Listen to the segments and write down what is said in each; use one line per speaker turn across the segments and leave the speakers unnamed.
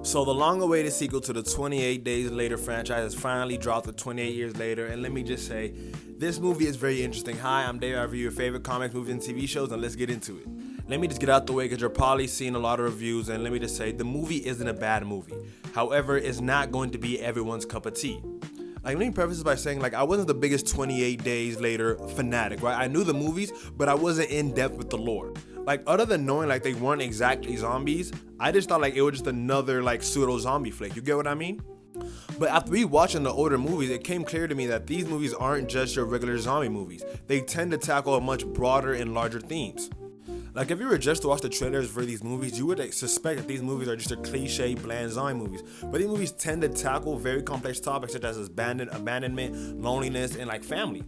So the long-awaited sequel to the 28 Days Later franchise has finally dropped the 28 years later, and let me just say, this movie is very interesting. Hi, I'm Dave. I review your favorite comics, movies, and TV shows, and let's get into it. Let me just get out the way because you're probably seeing a lot of reviews, and let me just say, the movie isn't a bad movie. However, it's not going to be everyone's cup of tea. Let me preface this by saying, I wasn't the biggest 28 Days Later fanatic, right? I knew the movies, but I wasn't in depth with the lore. Other than knowing, they weren't exactly zombies, I just thought, it was just another, pseudo-zombie flick. You get what I mean? But after rewatching the older movies, it came clear to me that these movies aren't just your regular zombie movies. They tend to tackle a much broader and larger themes. If you were just to watch the trailers for these movies, you would suspect that these movies are just a cliche, bland zombie movies. But these movies tend to tackle very complex topics such as abandonment, loneliness, and family.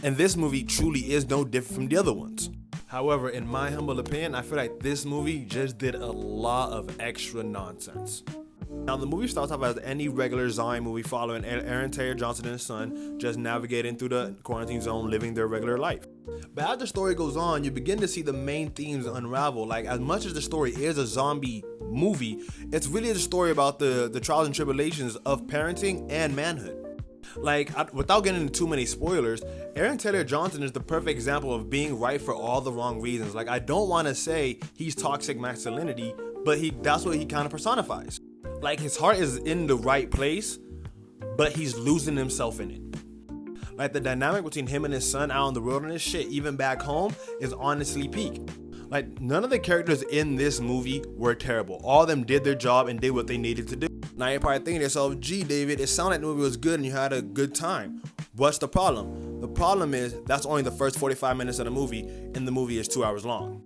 And this movie truly is no different from the other ones. However, in my humble opinion, I feel like this movie just did a lot of extra nonsense. Now, the movie starts off as any regular zombie movie following Aaron Taylor Johnson and his son just navigating through the quarantine zone, living their regular life. But as the story goes on, you begin to see the main themes unravel. As much as the story is a zombie movie, it's really a story about the trials and tribulations of parenting and manhood. Without getting into too many spoilers, Aaron Taylor Johnson is the perfect example of being right for all the wrong reasons. I don't want to say he's toxic masculinity, but that's what he kind of personifies. His heart is in the right place, but he's losing himself in it. The dynamic between him and his son out in the wilderness, even back home, is honestly peak. None of the characters in this movie were terrible. All of them did their job and did what they needed to do. Now you're probably thinking to yourself, gee, David, it sounded like the movie was good and you had a good time. What's the problem? The problem is that's only the first 45 minutes of the movie, and the movie is 2 hours long.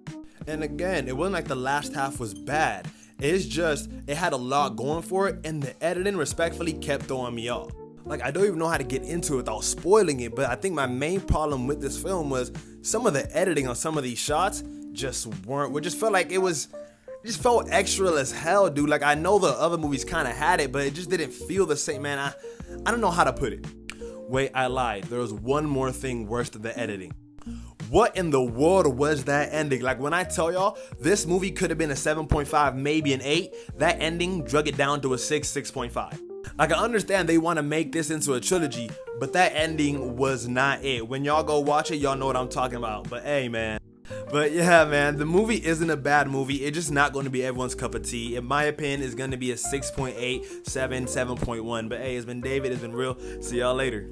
And again, it wasn't like the last half was bad. It's just, it had a lot going for it, and the editing respectfully kept throwing me off. I don't even know how to get into it without spoiling it, but I think my main problem with this film was some of the editing on some of these shots just felt like it just felt extra as hell, dude. I know the other movies kind of had it, but it just didn't feel the same, man. I don't know how to put it. Wait, I lied. There was one more thing worse than the editing. What in the world was that ending? When I tell y'all, this movie could have been a 7.5, maybe an 8, that ending drug it down to a 6.5. I understand they want to make this into a trilogy, but that ending was not it. When y'all go watch it, y'all know what I'm talking about. But hey, man. But yeah, man, the movie isn't a bad movie. It's just not going to be everyone's cup of tea. In my opinion, it's going to be a 6.8, 7.1. But hey, it's been David. It's been real. See y'all later.